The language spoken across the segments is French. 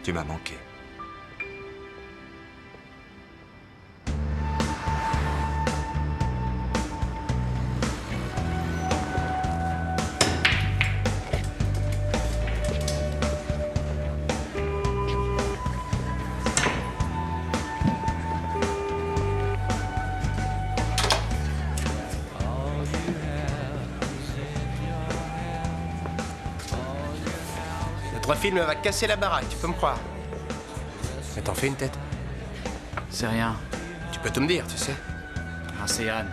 Tu m'as manqué. Notre film va casser la baraque, tu peux me croire. Mais t'en fais une tête. C'est rien. Tu peux tout me dire, tu sais. Ah, c'est Anne.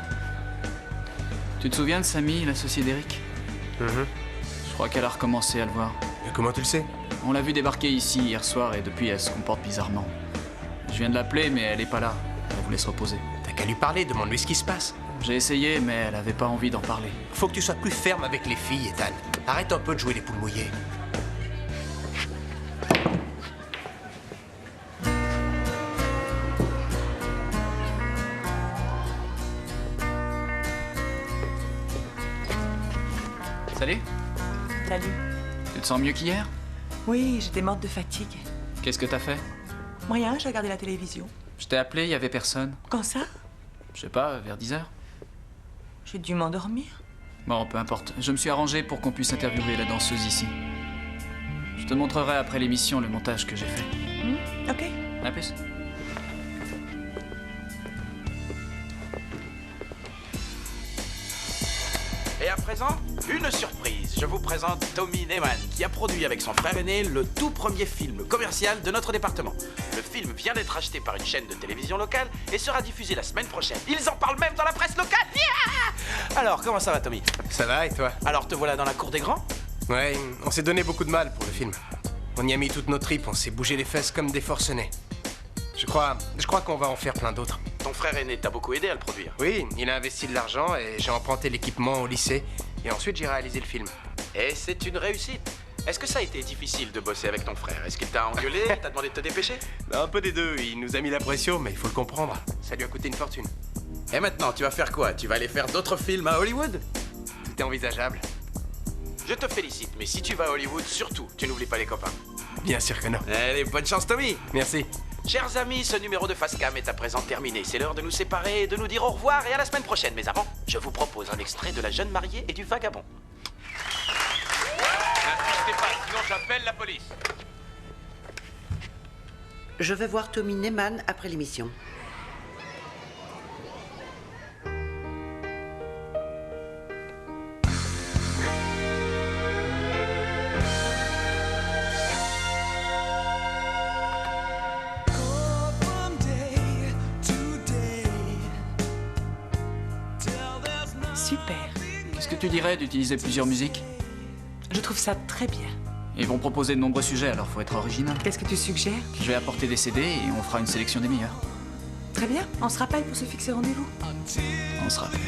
Tu te souviens de Samy, l'associé d'Eric? Je crois qu'elle a recommencé à le voir. Et comment tu le sais? On l'a vu débarquer ici hier soir et depuis elle se comporte bizarrement. Je viens de l'appeler mais elle est pas là. Elle voulait se reposer. T'as qu'à lui parler, demande-lui ce qui se passe. J'ai essayé mais elle avait pas envie d'en parler. Faut que tu sois plus ferme avec les filles, Ethan. Arrête un peu de jouer les poules mouillées. Salut. Salut. Tu te sens mieux qu'hier? Oui, j'étais morte de fatigue. Qu'est-ce que t'as fait? Rien, j'ai regardé la télévision. Je t'ai appelé, il y avait personne. Quand ça? Je sais pas, vers 10h. J'ai dû m'endormir. Bon, peu importe. Je me suis arrangé pour qu'on puisse interviewer la danseuse ici. Je te montrerai après l'émission le montage que j'ai fait. Ok. À plus. Et à présent, une surprise. Je vous présente Tommy Neyman, qui a produit avec son frère aîné le tout premier film commercial de notre département. Le film vient d'être acheté par une chaîne de télévision locale et sera diffusé la semaine prochaine. Ils en parlent même dans la presse locale. Yeah! Alors, comment ça va, Tommy? Ça va, et toi? Alors, te voilà dans la cour des grands? Ouais, on s'est donné beaucoup de mal pour le film. On y a mis toutes nos tripes, on s'est bougé les fesses comme des forcenés. Je crois qu'on va en faire plein d'autres. Ton frère aîné t'a beaucoup aidé à le produire. Oui, il a investi de l'argent et j'ai emprunté l'équipement au lycée. Et ensuite, j'ai réalisé le film. Et c'est une réussite. Est-ce que ça a été difficile de bosser avec ton frère? Est-ce qu'il t'a engueulé? T'a demandé de te dépêcher? Un peu des deux, il nous a mis la pression, mais il faut le comprendre. Ça lui a coûté une fortune. Et maintenant, tu vas faire quoi? Tu vas aller faire d'autres films à Hollywood? Tout est envisageable. Je te félicite, mais si tu vas à Hollywood, surtout, tu n'oublies pas les copains. Bien sûr que non. Allez, bonne chance, Tommy! Merci. Chers amis, ce numéro de Fastcam est à présent terminé. C'est l'heure de nous séparer, de nous dire au revoir et à la semaine prochaine. Mais avant, je vous propose un extrait de La jeune mariée et du vagabond. N'insistez pas, sinon j'appelle la police. Je vais voir Tommy Neyman après l'émission. Super. Qu'est-ce que tu dirais d'utiliser plusieurs musiques? Je trouve ça très bien. Ils vont proposer de nombreux sujets, alors faut être original. Qu'est-ce que tu suggères? Je vais apporter des CD et on fera une sélection des meilleurs. Très bien. On se rappelle pour se fixer rendez-vous. On se rappelle.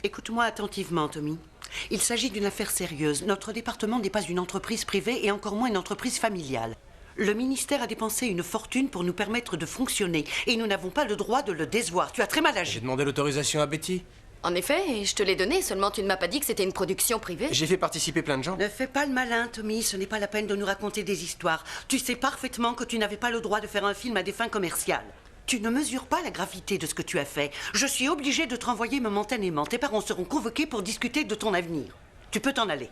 Écoute-moi attentivement, Tommy. Il s'agit d'une affaire sérieuse. Notre département n'est pas une entreprise privée et encore moins une entreprise familiale. Le ministère a dépensé une fortune pour nous permettre de fonctionner et nous n'avons pas le droit de le décevoir. Tu as très mal agi. J'ai demandé l'autorisation à Betty. En effet, et je te l'ai donné, seulement tu ne m'as pas dit que c'était une production privée. J'ai fait participer plein de gens. Ne fais pas le malin, Tommy. Ce n'est pas la peine de nous raconter des histoires. Tu sais parfaitement que tu n'avais pas le droit de faire un film à des fins commerciales. Tu ne mesures pas la gravité de ce que tu as fait. Je suis obligée de te renvoyer momentanément. Tes parents seront convoqués pour discuter de ton avenir. Tu peux t'en aller.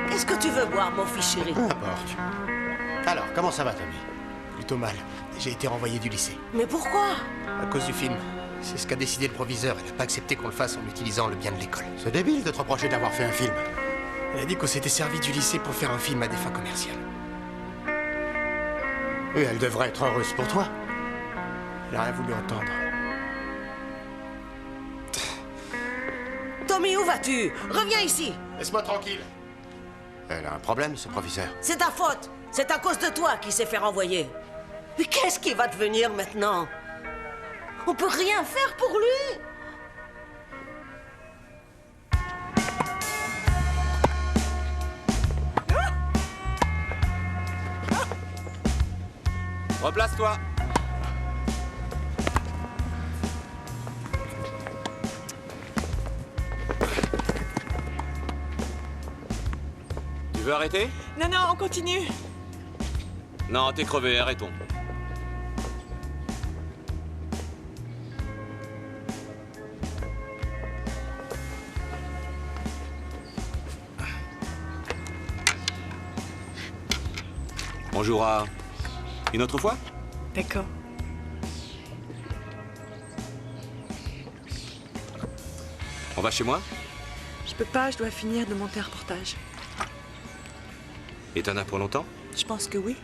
Qu'est-ce que tu veux boire, mon fils chéri? N'importe. Alors, comment ça va, Tommy? Plutôt mal. J'ai été renvoyé du lycée. Mais pourquoi? À cause du film. C'est ce qu'a décidé le proviseur. Elle n'a pas accepté qu'on le fasse en utilisant le bien de l'école. C'est débile de te reprocher d'avoir fait un film. Elle a dit qu'on s'était servi du lycée pour faire un film à des fins commerciales. Et elle devrait être heureuse pour toi. Elle n'a rien voulu entendre. Tommy, où vas-tu? Reviens ici. Laisse-moi tranquille. Elle a un problème, ce professeur. C'est ta faute. C'est à cause de toi qu'il s'est fait renvoyer. Mais qu'est-ce qui va devenir maintenant? On peut rien faire pour lui. Replace-toi. Tu veux arrêter? Non, non, on continue. Non, t'es crevé, arrêtons. On jouera une autre fois? D'accord. On va chez moi? Je peux pas, je dois finir de monter un reportage. Et t'en as pour longtemps? Je pense que oui.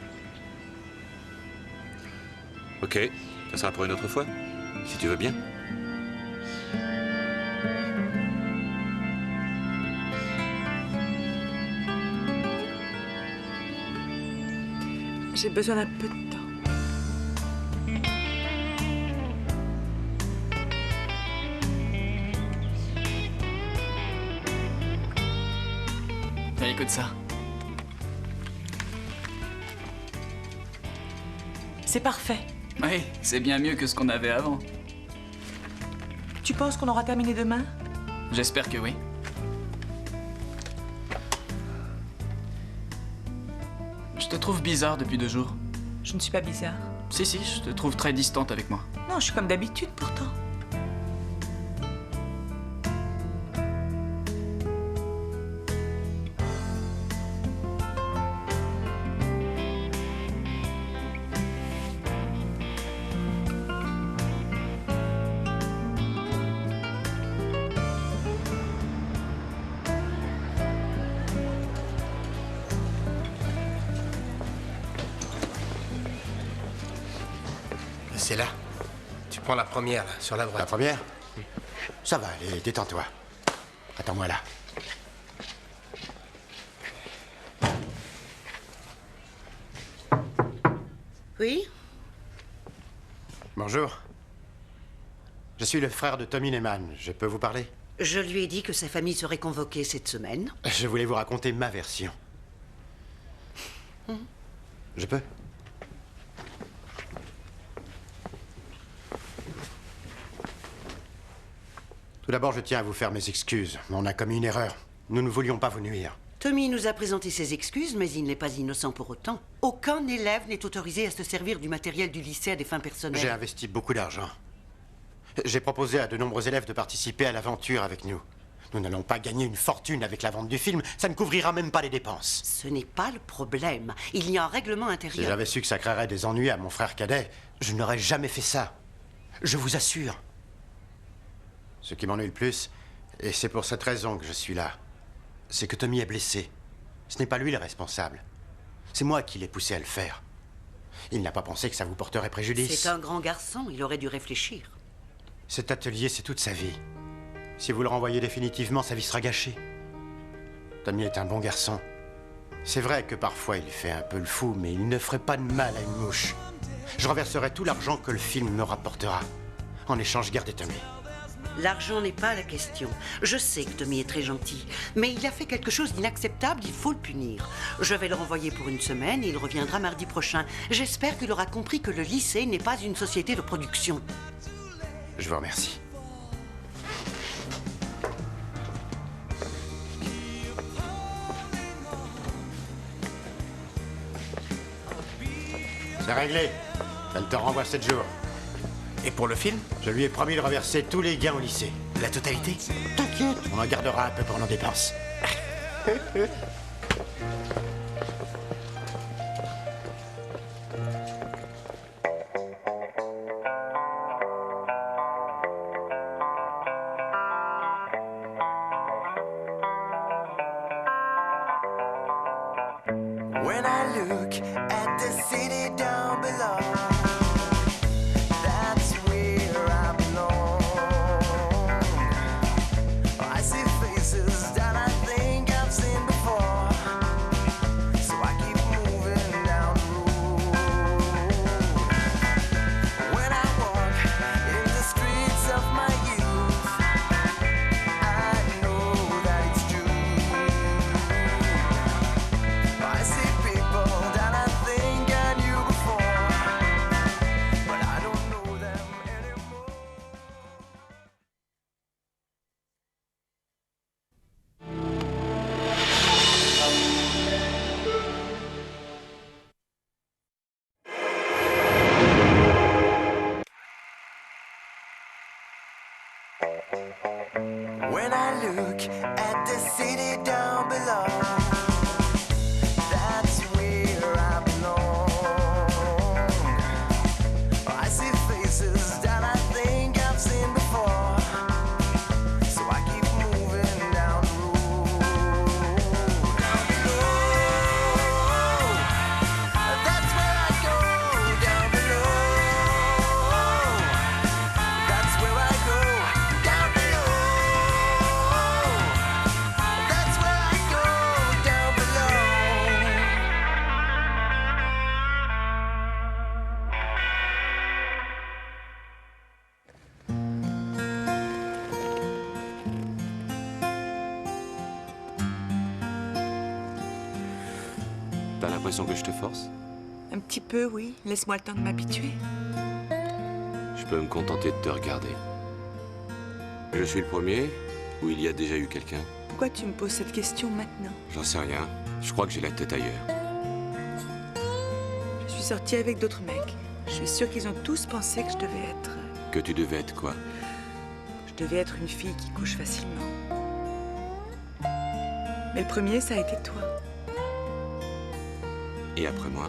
Ok, ça sera pour une autre fois, si tu veux bien. J'ai besoin d'un peu de temps. Tiens, écoute ça. C'est parfait. Oui, c'est bien mieux que ce qu'on avait avant. Tu penses qu'on aura terminé demain? J'espère que oui. Je te trouve bizarre depuis 2 jours. Je ne suis pas bizarre. Si, je te trouve très distante avec moi. Non, je suis comme d'habitude pourtant. C'est là. Tu prends la première, là, sur la droite. La première? Ça va, allez, détends-toi. Attends-moi là. Oui? Bonjour. Je suis le frère de Tommy Neyman. Je peux vous parler? Je lui ai dit que sa famille serait convoquée cette semaine. Je voulais vous raconter ma version. Je peux? Tout d'abord, je tiens à vous faire mes excuses. On a commis une erreur. Nous ne voulions pas vous nuire. Tommy nous a présenté ses excuses, mais il n'est pas innocent pour autant. Aucun élève n'est autorisé à se servir du matériel du lycée à des fins personnelles. J'ai investi beaucoup d'argent. J'ai proposé à de nombreux élèves de participer à l'aventure avec nous. Nous n'allons pas gagner une fortune avec la vente du film. Ça ne couvrira même pas les dépenses. Ce n'est pas le problème. Il y a un règlement intérieur. Si j'avais su que ça créerait des ennuis à mon frère cadet, je n'aurais jamais fait ça. Je vous assure. Ce qui m'ennuie le plus, et c'est pour cette raison que je suis là, c'est que Tommy est blessé. Ce n'est pas lui le responsable. C'est moi qui l'ai poussé à le faire. Il n'a pas pensé que ça vous porterait préjudice. C'est un grand garçon, il aurait dû réfléchir. Cet atelier, c'est toute sa vie. Si vous le renvoyez définitivement, sa vie sera gâchée. Tommy est un bon garçon. C'est vrai que parfois il fait un peu le fou, mais il ne ferait pas de mal à une mouche. Je renverserai tout l'argent que le film me rapportera. En échange, gardez Tommy. L'argent n'est pas la question. Je sais que Tommy est très gentil, mais il a fait quelque chose d'inacceptable, il faut le punir. Je vais le renvoyer pour une semaine et il reviendra mardi prochain. J'espère qu'il aura compris que le lycée n'est pas une société de production. Je vous remercie. C'est réglé. Elle te renvoie 7 jours. Et pour le film? Je lui ai promis de reverser tous les gains au lycée. La totalité? T'inquiète, on en gardera un peu pour nos dépenses. When I look at the city down below, that's where I belong. I see faces that I think I've seen before, so I keep moving down the road. When I walk in l'impression que je te force? Un petit peu, oui. Laisse-moi le temps de m'habituer. Je peux me contenter de te regarder. Je suis le premier ou il y a déjà eu quelqu'un? Pourquoi tu me poses cette question maintenant? J'en sais rien. Je crois que j'ai la tête ailleurs. Je suis sortie avec d'autres mecs. Je suis sûre qu'ils ont tous pensé que je devais être... Que tu devais être quoi? Je devais être une fille qui couche facilement. Mais le premier, ça a été toi. Et après moi?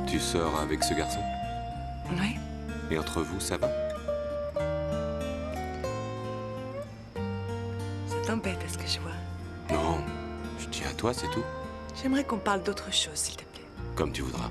Tu sors avec ce garçon? Oui. Et entre vous, ça va? Ça t'embête à ce que je vois. Non, je tiens à toi, c'est tout. J'aimerais qu'on parle d'autre chose, s'il te plaît. Comme tu voudras.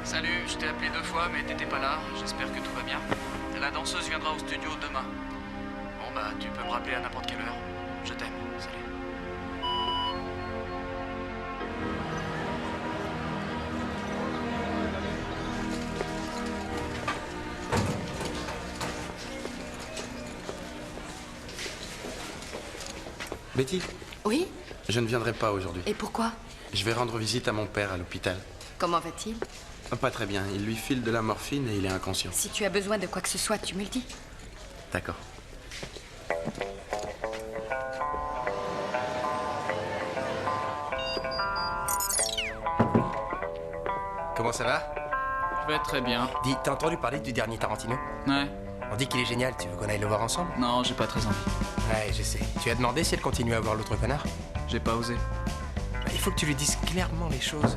Salut, je t'ai appelé 2 fois, mais t'étais pas là. J'espère que tout va bien. La danseuse viendra au studio demain. Bon bah, tu peux me rappeler à n'importe quelle heure. Je t'aime. Salut. Betty, Oui? je ne viendrai pas aujourd'hui. Et pourquoi? Je vais rendre visite à mon père à l'hôpital. Comment va-t-il? Pas très bien. Il lui file de la morphine et il est inconscient. Si tu as besoin de quoi que ce soit, tu me le dis. D'accord. Comment ça va? Je vais très bien. Dis, t'as entendu parler du dernier Tarantino? Ouais. On dit qu'il est génial, tu veux qu'on aille le voir ensemble? Non, j'ai pas très envie. Ouais, je sais. Tu as demandé si elle continue à voir l'autre connard? J'ai pas osé. Il faut que tu lui dises clairement les choses.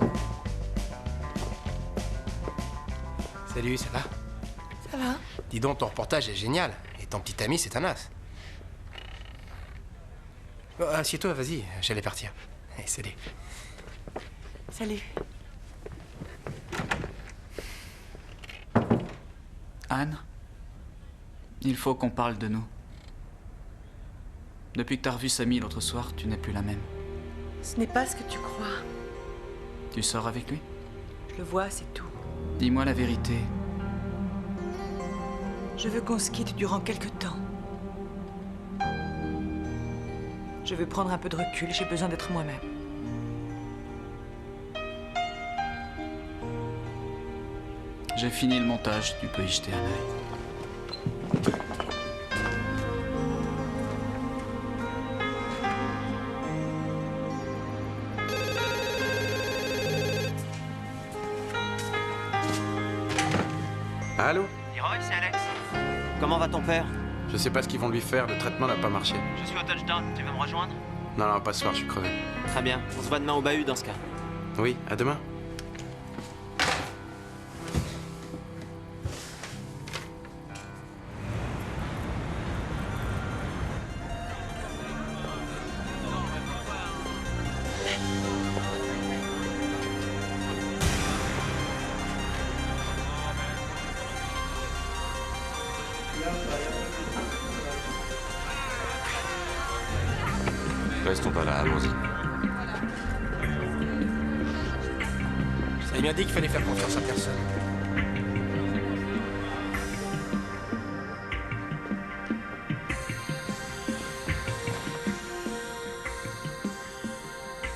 Salut, ça va? Ça va? Dis donc, ton reportage est génial. Et ton petit ami, c'est un as. Oh, assieds-toi, vas-y, j'allais partir. Allez, salut. Salut. Anne, il faut qu'on parle de nous. Depuis que t'as revu Samy l'autre soir, tu n'es plus la même. Ce n'est pas ce que tu crois. Tu sors avec lui? Je le vois, c'est tout. Dis-moi la vérité. Je veux qu'on se quitte durant quelque temps. Je veux prendre un peu de recul, j'ai besoin d'être moi-même. J'ai fini le montage, tu peux y jeter un œil. Allô? Leroy, c'est Alex. Comment va ton père? Je sais pas ce qu'ils vont lui faire, le traitement n'a pas marché. Je suis au touchdown, tu veux me rejoindre? Non, pas ce soir, je suis crevé. Très bien, on se voit demain au bahut dans ce cas. Oui, à demain. Restons pas là, allons-y. Je t'avais bien dit qu'il fallait faire confiance à personne.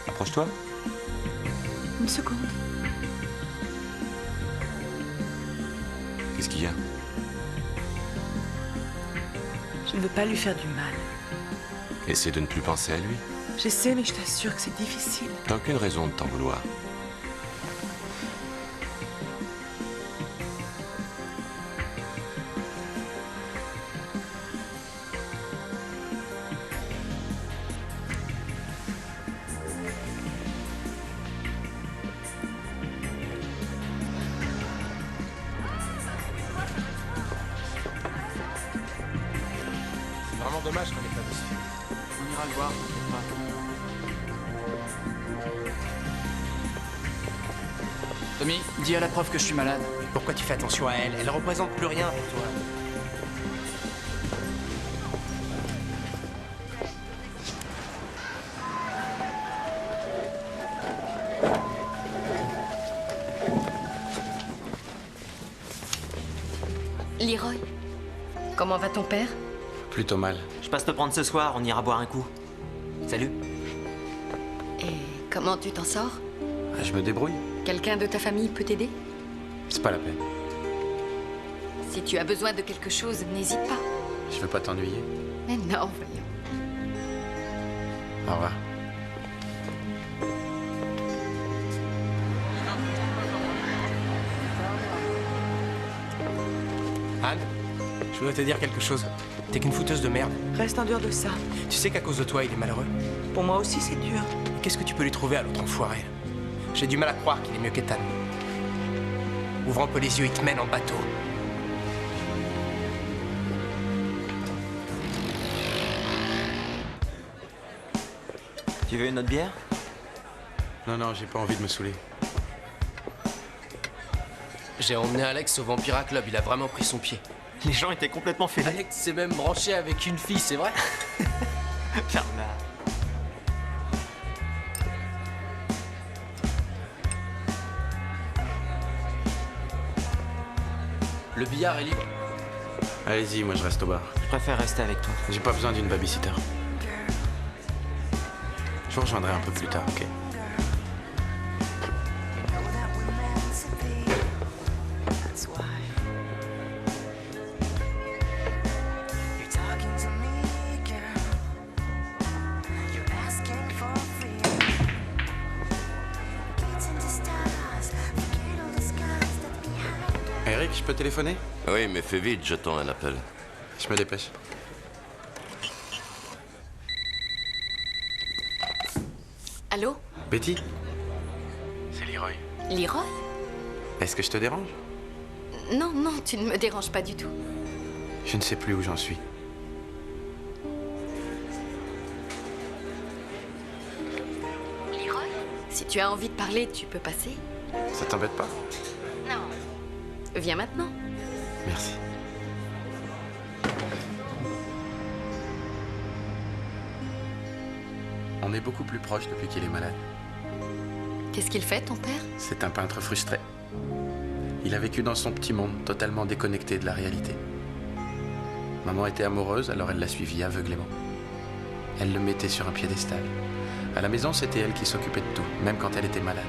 Approche-toi. Une seconde. Qu'est-ce qu'il y a? Je ne veux pas lui faire du mal. Essaie de ne plus penser à lui. J'essaie, mais je t'assure que c'est difficile. T'as aucune raison de t'en vouloir. C'est vraiment dommage qu'on ait pas vu ça. On ira le voir. Tommy, dis à la prof que je suis malade. Pourquoi tu fais attention à elle? Elle représente plus rien pour toi. Leroy, comment va ton père? Plutôt mal. Je passe te prendre ce soir, on ira boire un coup. Salut. Et comment tu t'en sors? Je me débrouille. Quelqu'un de ta famille peut t'aider? C'est pas la peine. Si tu as besoin de quelque chose, n'hésite pas. Je veux pas t'ennuyer. Mais non, voyons. Au revoir. Anne, je voudrais te dire quelque chose. T'es qu'une fouteuse de merde. Reste en dehors de ça. Tu sais qu'à cause de toi, il est malheureux. Pour moi aussi, c'est dur. Qu'est-ce que tu peux lui trouver à l'autre enfoiré? J'ai du mal à croire qu'il est mieux qu'Ethan. Ouvre un peu les yeux, il te mène en bateau. Tu veux une autre bière? Non, j'ai pas envie de me saouler. J'ai emmené Alex au Vampira Club, il a vraiment pris son pied. Les gens étaient complètement fêlés. Alex s'est même branché avec une fille, c'est vrai? Bernard. Le billard est libre. Allez-y, moi je reste au bar. Je préfère rester avec toi. J'ai pas besoin d'une babysitter. Je vous rejoindrai un peu plus tard, ok? Eric, je peux téléphoner? Oui, mais fais vite, j'attends un appel. Je me dépêche. Allô? Betty? C'est Leroy. Leroy? Est-ce que je te dérange? Non, non, tu ne me déranges pas du tout. Je ne sais plus où j'en suis. Leroy? Si tu as envie de parler, tu peux passer. Ça t'embête pas? Non. Viens maintenant. Merci. On est beaucoup plus proches depuis qu'il est malade. Qu'est-ce qu'il fait, ton père? C'est un peintre frustré. Il a vécu dans son petit monde, totalement déconnecté de la réalité. Maman était amoureuse, alors elle l'a suivi aveuglément. Elle le mettait sur un piédestal. À la maison, c'était elle qui s'occupait de tout, même quand elle était malade.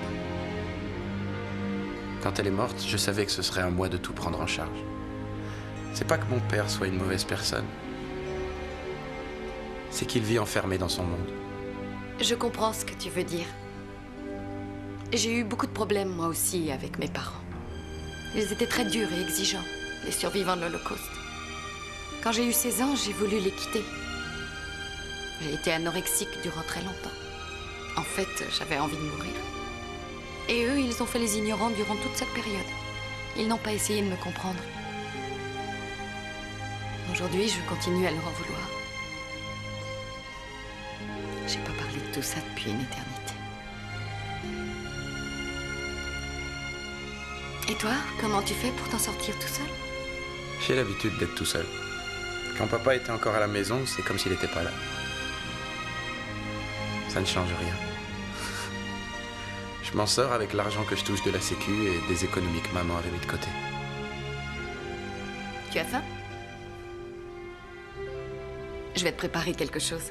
Quand elle est morte, je savais que ce serait à moi de tout prendre en charge. C'est pas que mon père soit une mauvaise personne. C'est qu'il vit enfermé dans son monde. Je comprends ce que tu veux dire. J'ai eu beaucoup de problèmes, moi aussi, avec mes parents. Ils étaient très durs et exigeants, les survivants de l'Holocauste. Quand j'ai eu 16 ans, j'ai voulu les quitter. J'ai été anorexique durant très longtemps. En fait, j'avais envie de mourir. Et eux, ils ont fait les ignorants durant toute cette période. Ils n'ont pas essayé de me comprendre. Aujourd'hui, je continue à leur en vouloir. J'ai pas parlé de tout ça depuis une éternité. Et toi, comment tu fais pour t'en sortir tout seul? J'ai l'habitude d'être tout seul. Quand papa était encore à la maison, c'est comme s'il n'était pas là. Ça ne change rien. Je m'en sors avec l'argent que je touche de la sécu et des économies que maman avait mis de côté. Tu as faim? Je vais te préparer quelque chose.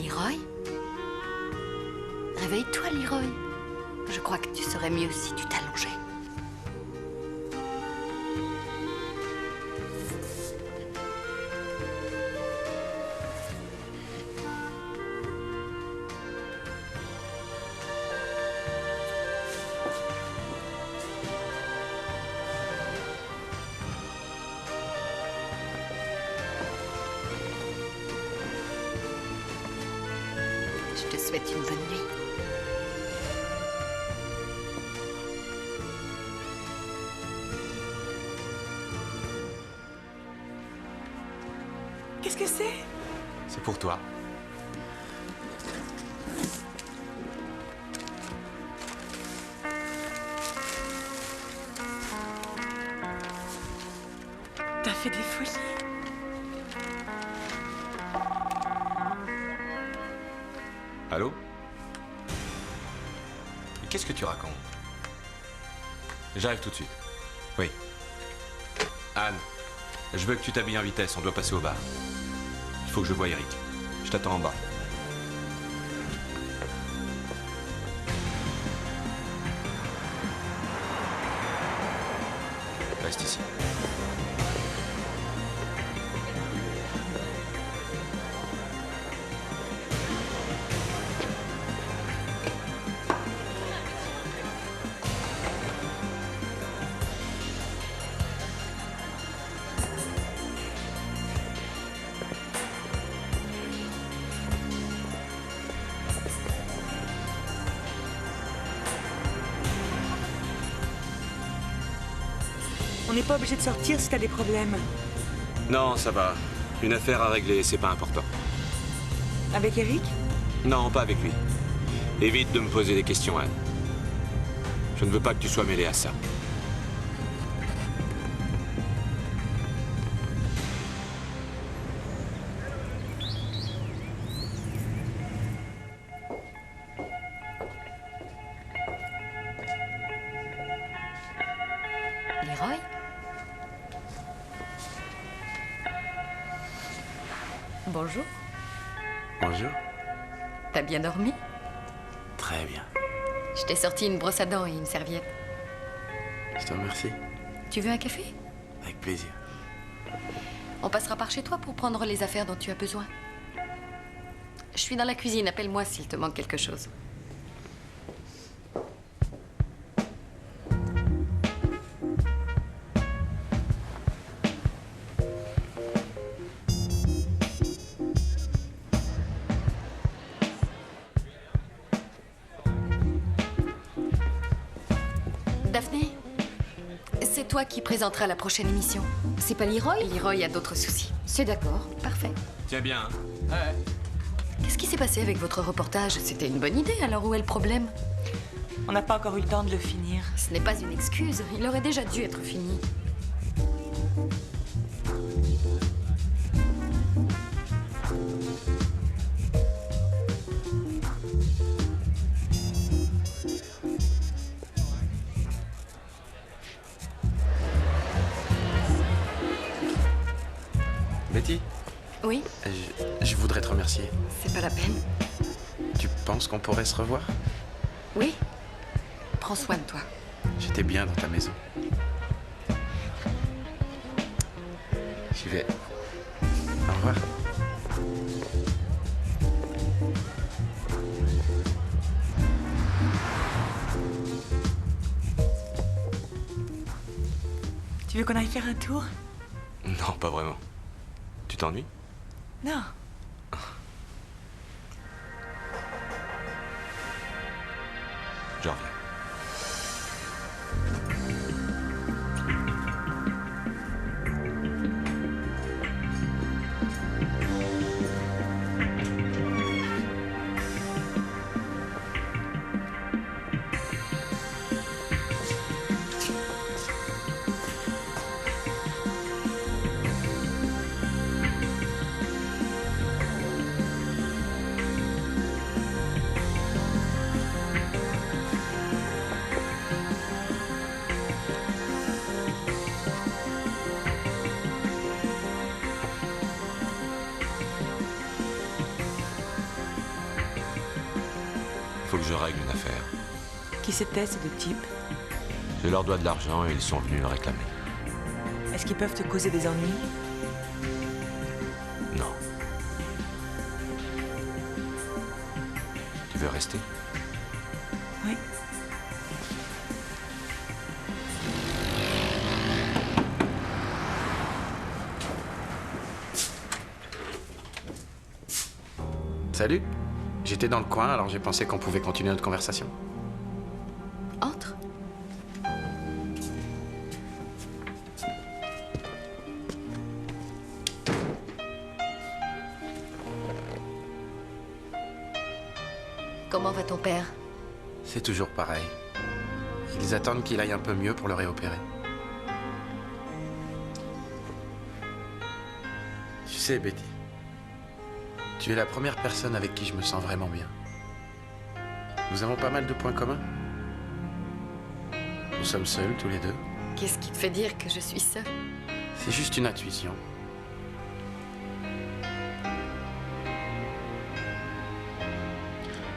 Leroy? Réveille-toi, Leroy. Je crois que tu serais mieux si tu t'allongeais. je te souhaite une bonne nuit. Qu'est-ce que c'est? C'est pour toi. T'as fait des folies. Allô? Qu'est-ce que tu racontes? J'arrive tout de suite. Oui. Anne, je veux que tu t'habilles en vitesse, on doit passer au bar. Il faut que je voie Eric. Je t'attends en bas. Reste ici. On n'est pas obligé de sortir si t'as des problèmes. Non, ça va. Une affaire à régler, c'est pas important. Avec Eric? Non, pas avec lui. Évite de me poser des questions, Anne. Je ne veux pas que tu sois mêlée à ça. Leroy? Bonjour. Bonjour. T'as bien dormi? Très bien. Je t'ai sorti une brosse à dents et une serviette. Je te remercie. Tu veux un café? Avec plaisir. On passera par chez toi pour prendre les affaires dont tu as besoin. Je suis dans la cuisine, appelle-moi s'il te manque quelque chose. Daphné, c'est toi qui présenteras la prochaine émission. C'est pas Leroy? Leroy a d'autres soucis. C'est d'accord. Parfait. Tiens bien, hein? Ouais. Qu'est-ce qui s'est passé avec votre reportage? C'était une bonne idée, alors où est le problème? On n'a pas encore eu le temps de le finir. Ce n'est pas une excuse, il aurait déjà dû être fini. Betty, Oui, je voudrais te remercier. c'est pas la peine. Tu penses qu'on pourrait se revoir? Oui, prends soin de toi. J'étais bien dans ta maison. J'y vais. Au revoir. Tu veux qu'on aille faire un tour? Non, pas vraiment. Tu t'ennuies? Non. Je reviens. Faut que je règle une affaire. Qui c'était, ces deux types? Je leur dois de l'argent et ils sont venus le réclamer. Est-ce qu'ils peuvent te causer des ennuis? Non. Tu veux rester? Oui. Salut, J'étais dans le coin, alors j'ai pensé qu'on pouvait continuer notre conversation. Entre. Comment va ton père? C'est toujours pareil. Ils attendent qu'il aille un peu mieux pour le réopérer. Tu sais, Betty, tu es la première personne avec qui je me sens vraiment bien. Nous avons pas mal de points communs. Nous sommes seuls, tous les deux. Qu'est-ce qui te fait dire que je suis seule? C'est juste une intuition.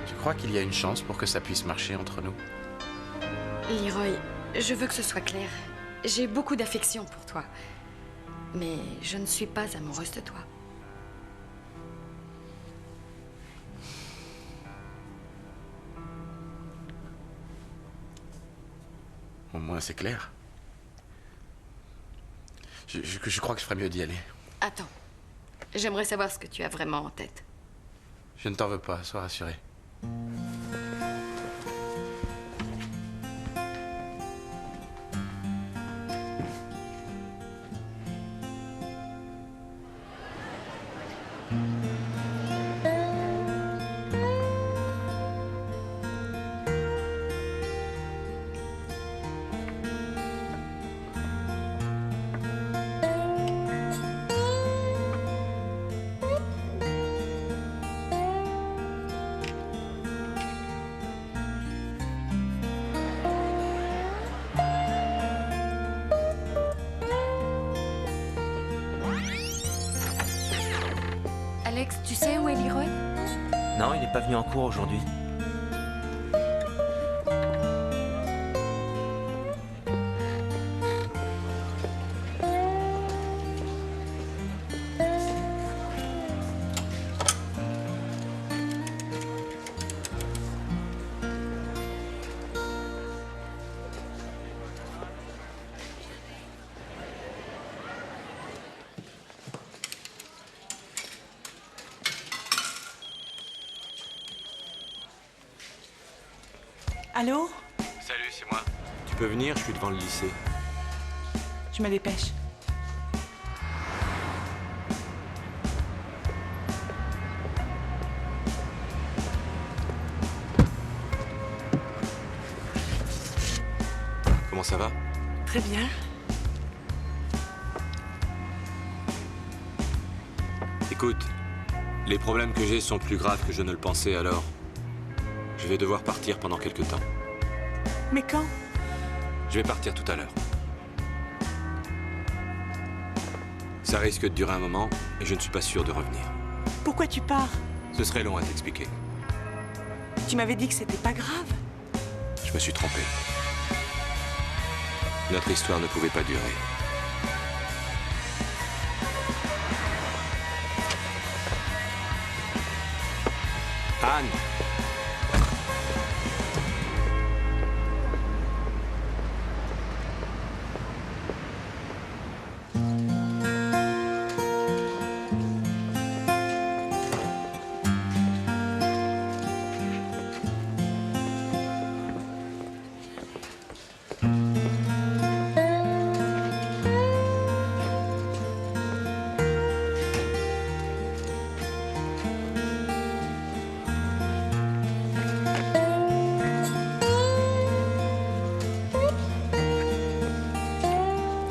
Tu crois qu'il y a une chance pour que ça puisse marcher entre nous? Leroy, je veux que ce soit clair. J'ai beaucoup d'affection pour toi. Mais je ne suis pas amoureuse de toi. Au moins, c'est clair. Je crois que je ferais mieux d'y aller. Attends. J'aimerais savoir ce que tu as vraiment en tête. Je ne t'en veux pas, sois rassuré. Alex, tu sais où est Leroy? Non, il n'est pas venu en cours aujourd'hui. Allô? Salut, c'est moi. Tu peux venir, je suis devant le lycée. Je me dépêche. Comment ça va? Très bien. Écoute, les problèmes que j'ai sont plus graves que je ne le pensais, alors je vais devoir partir pendant quelque temps. Mais quand? Je vais partir tout à l'heure. Ça risque de durer un moment et je ne suis pas sûr de revenir. Pourquoi tu pars? Ce serait long à t'expliquer. Tu m'avais dit que c'était pas grave. Je me suis trompé. Notre histoire ne pouvait pas durer. Anne!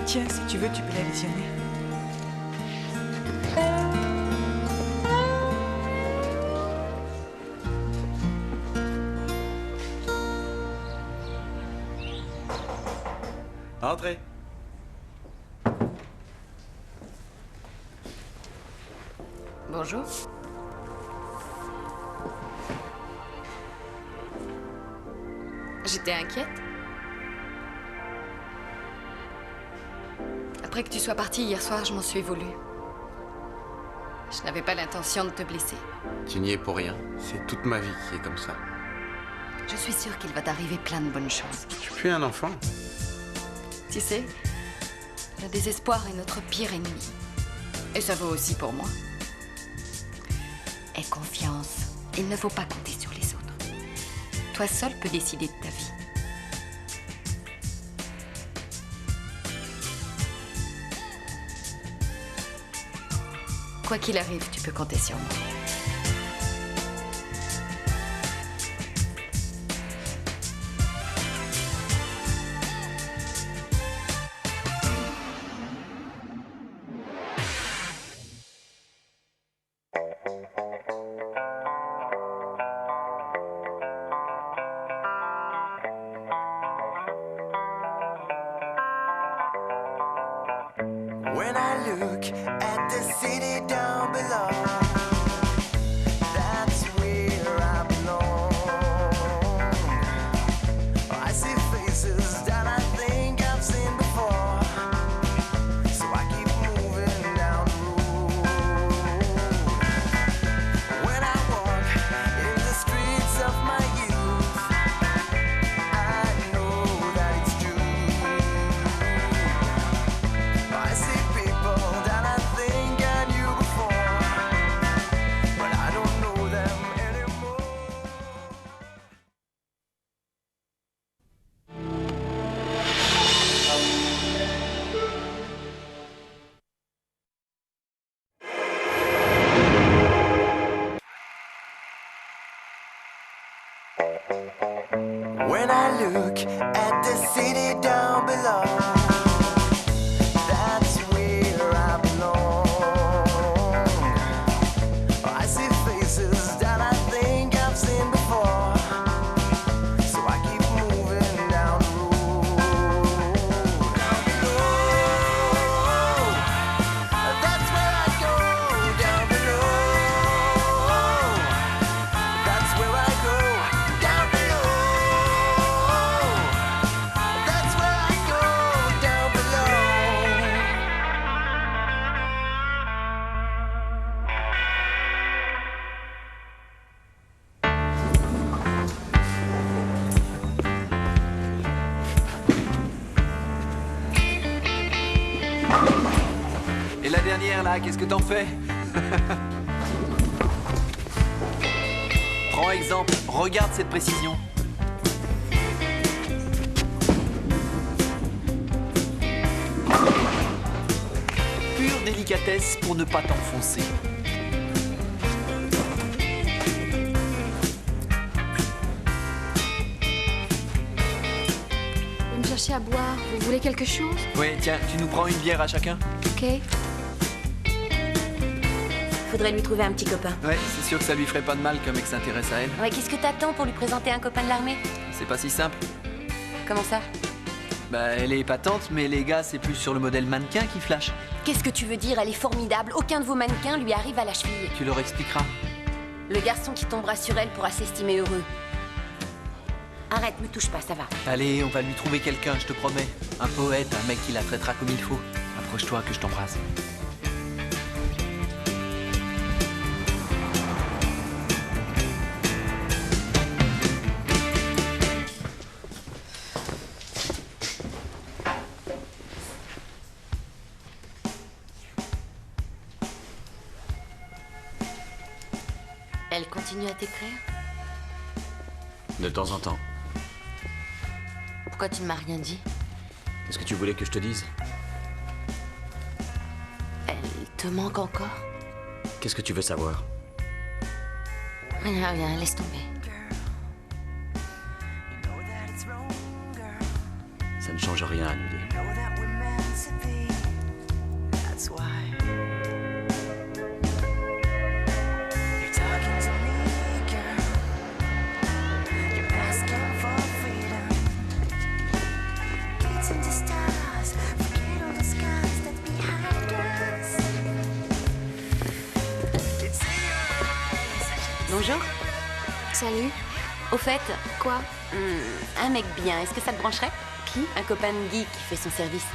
Tiens, si tu veux, tu peux la visionner. Entrez. Bonjour. J'étais inquiète. Après que tu sois parti hier soir, je m'en suis voulu. Je n'avais pas l'intention de te blesser. Tu n'y es pour rien. C'est toute ma vie qui est comme ça. Je suis sûre qu'il va t'arriver plein de bonnes choses. Je suis plus un enfant. Tu sais, le désespoir est notre pire ennemi. Et ça vaut aussi pour moi. Aie confiance. Il ne faut pas compter sur les autres. Toi seul peux décider de ta vie. Quoi qu'il arrive, tu peux compter sur moi. When I look at the city down below, that's where I belong. I see faces that I think I've seen before, so I keep moving down the road. When I walk in the streets of my youth, I know that it's true. I see people that I think I knew before, but I don't know them anymore. When I look at the city down below, that's where I belong. I see faces that I think I've seen before, so I keep moving down the road. Down below, that's where I go. Down below, that's where I go. Down below, that's where I go. Down below. Et la dernière là, qu'est-ce que t'en fais? Prends exemple, regarde cette précision. Pure délicatesse pour ne pas t'enfoncer. Vous me cherchez à boire. Vous voulez quelque chose? Ouais, tiens, tu nous prends une bière à chacun? Ok. Faudrait lui trouver un petit copain. Ouais, c'est sûr que ça lui ferait pas de mal qu'un mec s'intéresse à elle. Ouais, qu'est-ce que t'attends pour lui présenter un copain de l'armée? C'est pas si simple. Comment ça? Bah, elle est épatante, mais les gars, c'est plus sur le modèle mannequin qui flash. Qu'est-ce que tu veux dire? Elle est formidable. Aucun de vos mannequins lui arrive à la cheville. Tu leur expliqueras. Le garçon qui tombera sur elle pourra s'estimer heureux. Arrête, me touche pas, ça va. Allez, on va lui trouver quelqu'un, je te promets. Un poète, un mec qui la traitera comme il faut. Approche-toi que je t'embrasse. Elle continue à t'écrire? De temps en temps. Pourquoi tu ne m'as rien dit? Qu'est-ce que tu voulais que je te dise? Elle te manque encore? Qu'est-ce que tu veux savoir? Rien, rien, laisse tomber. Ça ne change rien à nous deux. Bonjour. Salut. Au fait... Quoi? Un mec bien, est-ce que ça te brancherait? Qui? Un copain de Guy qui fait son service.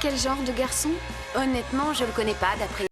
Quel genre de garçon? Honnêtement, je le connais pas, d'après